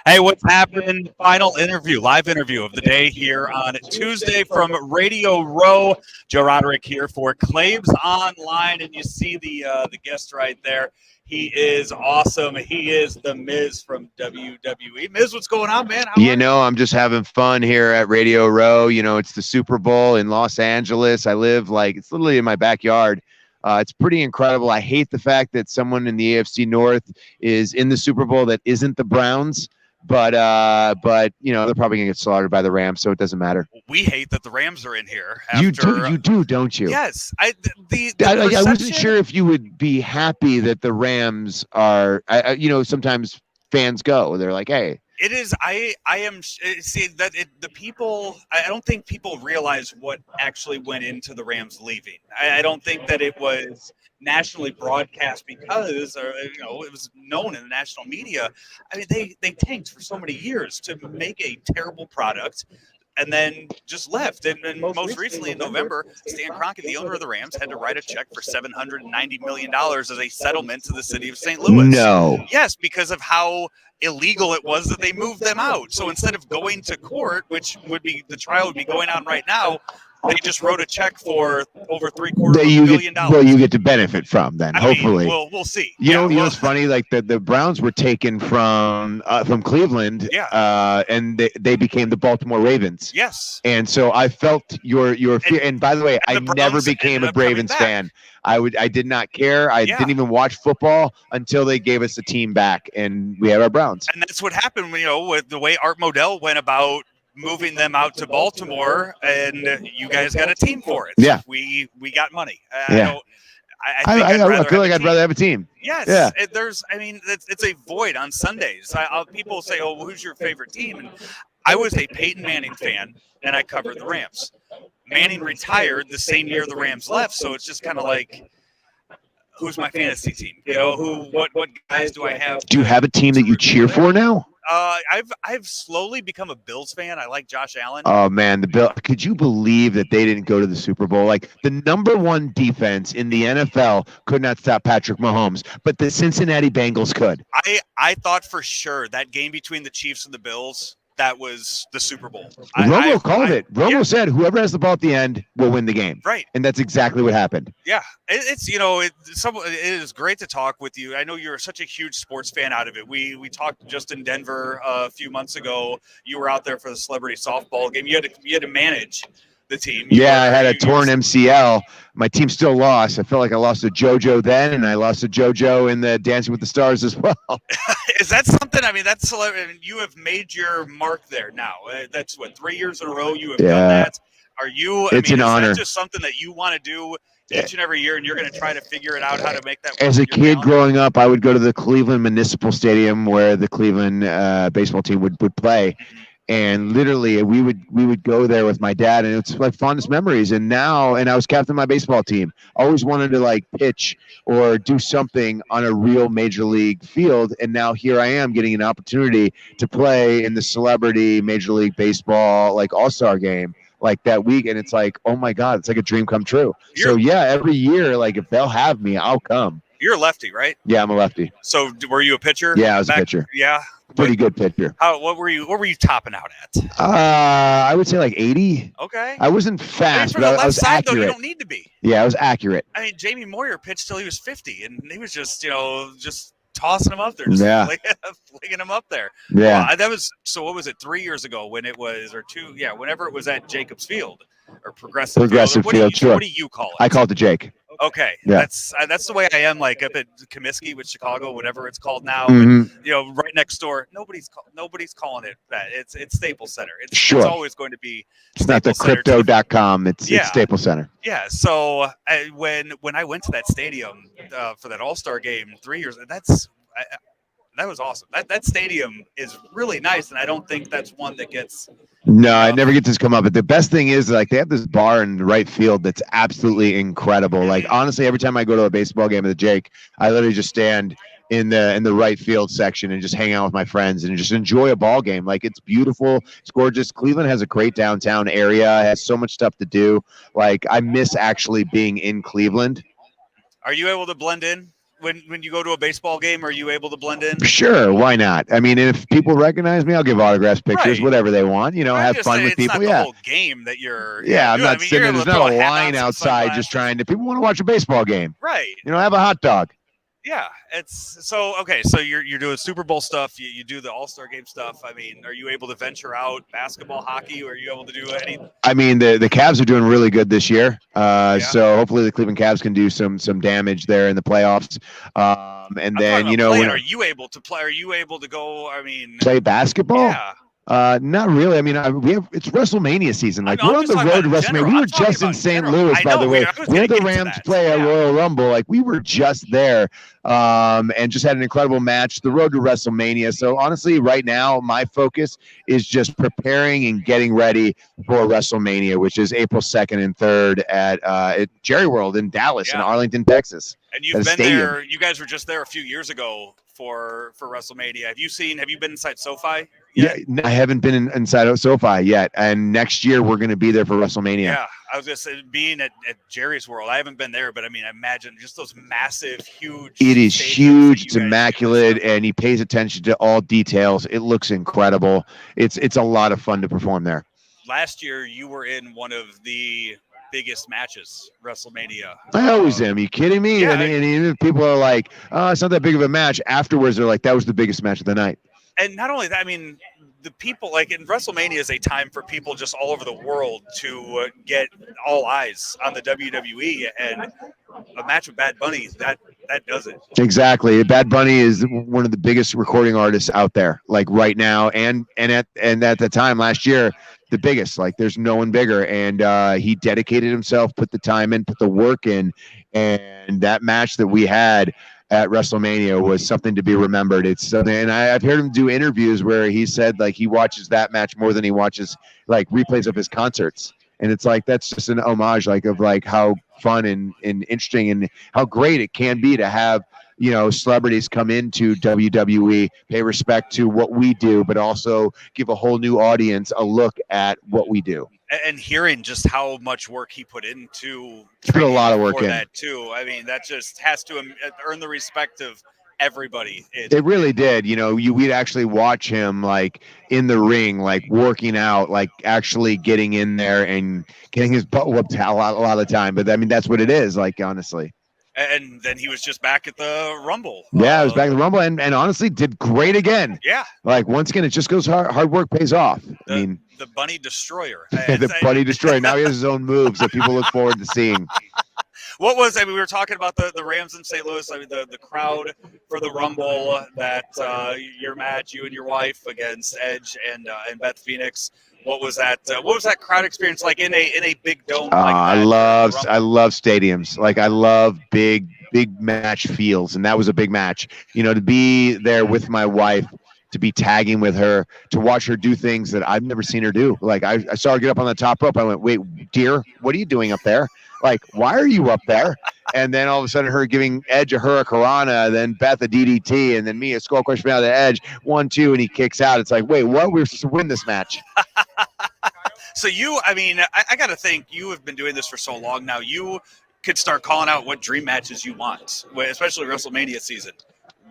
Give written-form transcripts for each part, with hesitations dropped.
Hey, what's happening? Final interview, live interview of the day here on Tuesday from Radio Row. Joe Roderick here for Claves Online, and you see the guest right there. He is awesome. He is the Miz from WWE. Miz, what's going on, man? I'm just having fun here at Radio Row. It's the Super Bowl in Los Angeles. I live it's literally in my backyard. It's pretty incredible. I hate the fact that someone in the AFC North is in the Super Bowl that isn't the Browns. But they're probably gonna get slaughtered by the Rams, so it doesn't matter. We hate that the Rams are in here. You do, don't you? Yes. I wasn't sure if you would be happy that the Rams are. Sometimes fans go. They're like, hey. It is. I am. See that the people. I don't think people realize what actually went into the Rams leaving. I don't think that it was nationally broadcast because, it was known in the national media. I mean, they tanked for so many years to make a terrible product, and then just left. And most recently in November, Stan Kroenke, the owner of the Rams, had to write a check for $790 million as a settlement to the city of St. Louis. No. Yes, because of how illegal it was that they moved them out. So instead of going to court, which would be the trial would be going on right now, they just wrote a check for over $750 million. Well, you get to benefit from then, hopefully. We'll see. You know what's funny? Like the Browns were taken from Cleveland, and they became the Baltimore Ravens. Yes. And so I felt your fear. And by the way, I never became a Ravens fan. I did not care. I didn't even watch football until they gave us a team back, and we had our Browns. And that's what happened, with the way Art Modell went about moving them out to Baltimore, and you guys got a team for it. Yeah, we got money. I feel like I'd rather have a team. Yes. Yeah. It's a void on Sundays. People say, "Oh, well, who's your favorite team?" And I was a Peyton Manning fan, and I covered the Rams. Manning retired the same year the Rams left, so it's just kind of like, who's my fantasy team? What guys do I have? Do you have a team that you cheer for now? I've slowly become a Bills fan. I like Josh Allen. Oh man, the Bill! Could you believe that they didn't go to the Super Bowl? Like the number one defense in the NFL could not stop Patrick Mahomes, but the Cincinnati Bengals could. I thought for sure that game between the Chiefs and the Bills, that was the Super Bowl. Romo called it. Romo said, "Whoever has the ball at the end will win the game." Right, and that's exactly what happened. Yeah, it is great to talk with you. I know you're such a huge sports fan out of it. We talked just in Denver a few months ago. You were out there for the celebrity softball game. You had to manage the team. I had a torn MCL. My team still lost. I felt like I lost to JoJo then, and I lost to JoJo in the Dancing with the Stars as well. Is that something? I mean, that's you have made your mark there now. That's 3 years in a row you have done that. Are you? It's an honor. Is that just something that you want to do each and every year, and you're going to try to figure it out how to make that work? As a kid growing up, I would go to the Cleveland Municipal Stadium where the Cleveland baseball team would play. And literally, we would go there with my dad, and it's like fondest memories. And I was captain of my baseball team. Always wanted to pitch or do something on a real major league field. And now here I am getting an opportunity to play in the celebrity Major League Baseball All-Star game that week. And it's like, oh my God, it's like a dream come true. Every year, if they'll have me, I'll come. You're a lefty, right? Yeah, I'm a lefty. So were you a pitcher? Yeah, I was a pitcher. Yeah. Pretty good pitcher. What were you topping out at? I would say 80. Okay. I wasn't fast, but I was accurate. Though, you don't need to be. Yeah, I was accurate. I mean, Jamie Moyer pitched till he was 50, and he was just tossing him up there, flinging him up there. Yeah. What was it? 3 years ago when it was, or two? Yeah, whenever it was at Jacobs Field or Progressive Field. Sure. What do you call it? I call it the Jake. Okay, yeah. That's the way I am. Up at Comiskey with Chicago, whatever it's called now, mm-hmm. and, right next door. Nobody's calling it that. It's Staples Center. It's always going to be. It's not the crypto.com. It's Staples Center. Yeah. So when I went to that stadium for that All-Star game 3 years, that was awesome. That stadium is really nice, and I don't think that's one that gets. No, I never get to come up. But the best thing is, they have this bar in the right field that's absolutely incredible. Honestly, every time I go to a baseball game at the Jake, I literally just stand in the right field section and just hang out with my friends and just enjoy a ball game. It's beautiful. It's gorgeous. Cleveland has a great downtown area. It has so much stuff to do. I miss actually being in Cleveland. Are you able to blend in when you go to a baseball game, are you able to blend in? Sure, why not? I mean, if people recognize me, I'll give autographs, pictures, Right. whatever they want. You know, I'm have just fun saying with it's people. not the Yeah, whole game that you're yeah. I'm doing. not I mean, sitting you're there. able There's to not throw a hat line on, some outside just sunglasses. trying to. People want to watch a baseball game. Right. You know, have a hot dog. Yeah, it's so okay. So you're doing Super Bowl stuff. You do the All-Star game stuff. I mean, are you able to venture out basketball, hockey? Or are you able to do any? I mean, the Cavs are doing really good this year. Yeah. So hopefully the Cleveland Cavs can do some damage there in the playoffs. And I'm then talking you about know, playing. when Are you able to play? Are you able to go? I mean, play basketball. yeah. Not really. I mean, it's WrestleMania season. Like, I'm we're on just the talking road about to in WrestleMania. general. We were I'm talking just in about St. general. Louis, I by know, the way, I was where gonna the get to Rams that. play at Yeah. Royal Rumble. Like, we were just there, and just had an incredible match. The road to WrestleMania. So honestly, right now, my focus is just preparing and getting ready for WrestleMania, which is April 2nd and 3rd at Jerry World in Dallas, in Yeah. Arlington, Texas. And you've At a been stadium. there. You guys were just there a few years ago for WrestleMania. Have you been inside SoFi yet? Yeah, I haven't been inside of SoFi yet, and next year we're going to be there for WrestleMania. Yeah, I was just being at Jerry's World. I haven't been there, but I mean, I imagine just those massive, huge. It is stadiums huge. that It's you guys immaculate, do. and he pays attention to all details. It looks incredible. It's a lot of fun to perform there. Last year, you were in one of the biggest matches, WrestleMania. I always am. Are you kidding me? Yeah, and even if people are like, "Oh, it's not that big of a match," afterwards they're like, "That was the biggest match of the night." And not only that, I mean, the people like in WrestleMania is a time for people just all over the world to get all eyes on the WWE, and a match with Bad Bunny that does it. Exactly. Bad Bunny is one of the biggest recording artists out there, like right now, and at the time last year, the biggest. Like, there's no one bigger, and he dedicated himself, put the time in, put the work in, and that match that we had at WrestleMania was something to be remembered. It's something, and I've heard him do interviews where he said like he watches that match more than he watches like replays of his concerts. And it's like, that's just an homage, like, of like how fun and interesting and how great it can be to have, you know, celebrities come into WWE, pay respect to what we do, but also give a whole new audience a look at what we do. And hearing just how much work he put into Put a lot of work for in that too. I mean, that just has to earn the respect of everybody. It really did. You know, we'd actually watch him like in the ring, like working out, like actually getting in there and getting his butt whooped a lot of the time. But I mean, that's what it is, like, honestly. And then he was just back at the Rumble. Yeah, I was back at the Rumble, and honestly did great again. Yeah. Like, once again, it just goes hard work pays off. I mean, the Bunny Destroyer. the Bunny Destroyer. Now he has his own moves that people look forward to seeing. What was, I mean, we were talking about the Rams in St. Louis. I mean, the crowd for the Rumble, that your match, you and your wife against Edge and Beth Phoenix. What was that? What was that crowd experience like in a big dome? Like I love stadiums. Like, I love big match feels, and that was a big match. You know, to be there with my wife, to be tagging with her, to watch her do things that I've never seen her do. Like, I saw her get up on the top rope. I went, "Wait, dear, what are you doing up there? Like, why are you up there?" And then all of a sudden, her giving Edge a Hurricanrana, then Beth a DDT, and then me a skull crush out of the Edge, 1-2, and he kicks out. It's like, wait, what? We're supposed to win this match. So I mean, I got to think you have been doing this for so long now. You could start calling out what dream matches you want, especially WrestleMania season.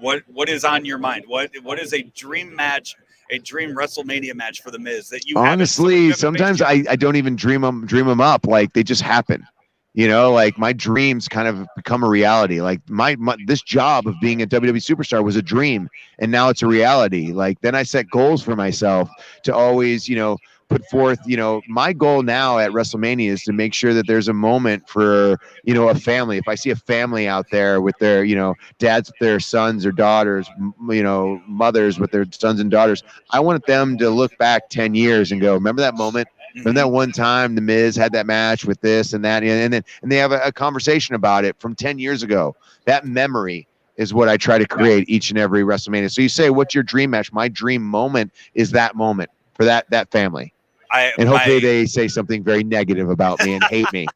What is on your mind? What is a dream match, a dream WrestleMania match for the Miz that you honestly sometimes I don't even dream them up. Like, they just happen. You know, like, my dreams kind of become a reality. Like, my this job of being a WWE superstar was a dream, and now it's a reality. Like, then I set goals for myself to always, you know, put forth, you know, my goal now at WrestleMania is to make sure that there's a moment for, you know, a family. If I see a family out there with their, you know, dads with their sons or daughters, you know, mothers with their sons and daughters, I want them to look back 10 years and go, remember that moment? Remember that one time the Miz had that match with this and that, and they have a conversation about it from 10 years ago. That memory is what I try to create each and every WrestleMania. So you say, what's your dream match? My dream moment is that moment for that family. And hopefully they say something very negative about me and hate me.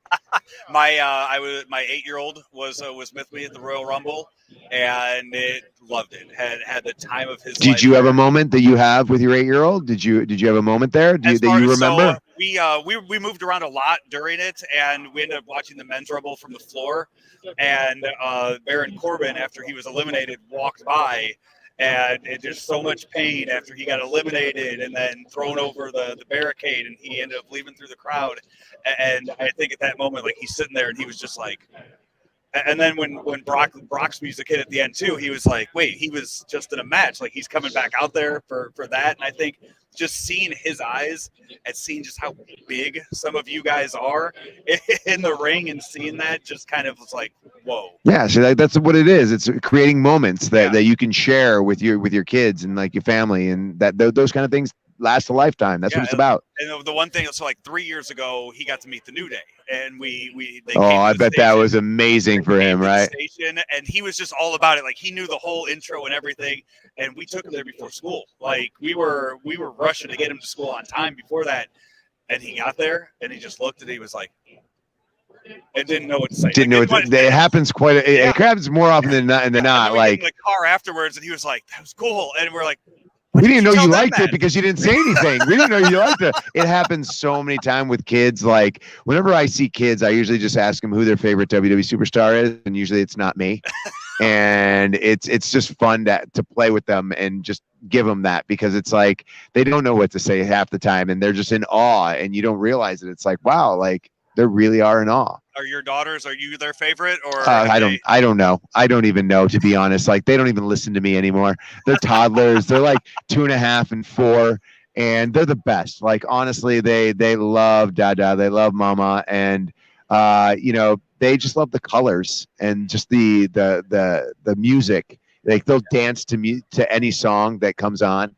My 8-year-old was with me at the Royal Rumble, and loved it. Had the time of his life. Did you have a moment that you have with your 8-year-old? Did you have a moment there? Do you remember? we moved around a lot during it, and we ended up watching the men's rumble from the floor. And Baron Corbin, after he was eliminated, walked by, and there's so much pain after he got eliminated and then thrown over the barricade, and he ended up leaving through the crowd. And I think at that moment, like, he's sitting there and he was just like. And then when Brock's music hit at the end too, he was like, wait, he was just in a match. Like, he's coming back out there for that. And I think just seeing his eyes and seeing just how big some of you guys are in the ring and seeing that just kind of was like, whoa. Yeah, so that's what it is. It's creating moments that you can share with your kids and like your family, and that those kind of things last a lifetime. That's what it's about. And the one thing, so like 3 years ago, he got to meet the New Day, and I bet that was amazing for him, right? Station, and he was just all about it. Like, he knew the whole intro and everything. And we took him there before school. Like, we were rushing to get him to school on time before that. And he got there, and he just looked, and he was like, and didn't know what to say. It happens it happens more often than not. Like, in the car afterwards, and he was like, that was cool. And we're like, we didn't know you liked it because you didn't say anything. We didn't know you liked it. It happens so many times with kids. Like, whenever I see kids, I usually just ask them who their favorite WWE superstar is, and usually it's not me. And it's just fun to play with them and just give them that, because it's like they don't know what to say half the time, and they're just in awe, and you don't realize it. It's like, wow, like they really are in awe. Are your daughters, are you their favorite, or I don't know. I don't even know, to be honest. Like, they don't even listen to me anymore. They're toddlers. They're like 2.5 and 4, and they're the best. Like, honestly, they love Dada, they love Mama, and they just love the colors and just the music. Like, they'll dance to any song that comes on.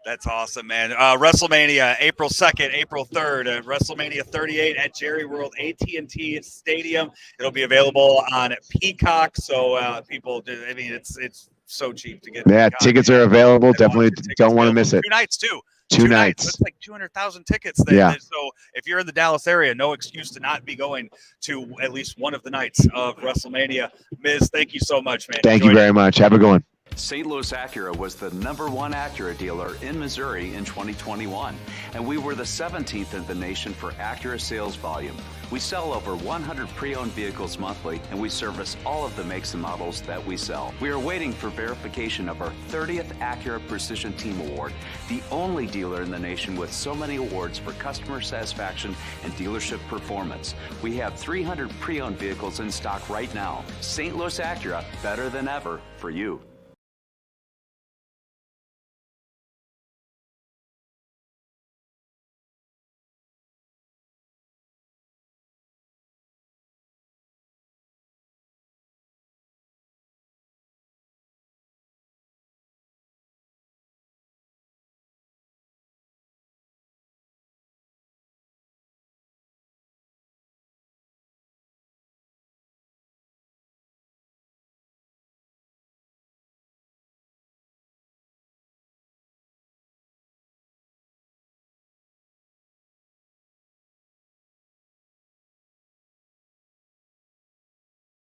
That's awesome, man. WrestleMania, April 2nd, April 3rd, WrestleMania 38 at Jerry World AT&T Stadium. It'll be available on Peacock, so people do. I mean, it's so cheap to get. Yeah, tickets are available. Definitely don't want to miss it. 2 nights, too. Two nights. That's like 200,000 tickets there. Yeah. So if you're in the Dallas area, no excuse to not be going to at least one of the nights of WrestleMania. Miz, thank you so much, man. Thank you very much. Have a good one. St. Louis Acura was the #1 Acura dealer in Missouri in 2021, and we were the 17th in the nation for Acura sales volume. We sell over 100 pre-owned vehicles monthly, and we service all of the makes and models that we sell. We are waiting for verification of our 30th Acura Precision Team Award, the only dealer in the nation with so many awards for customer satisfaction and dealership performance. We have 300 pre-owned vehicles in stock right now. St. Louis Acura, better than ever for you.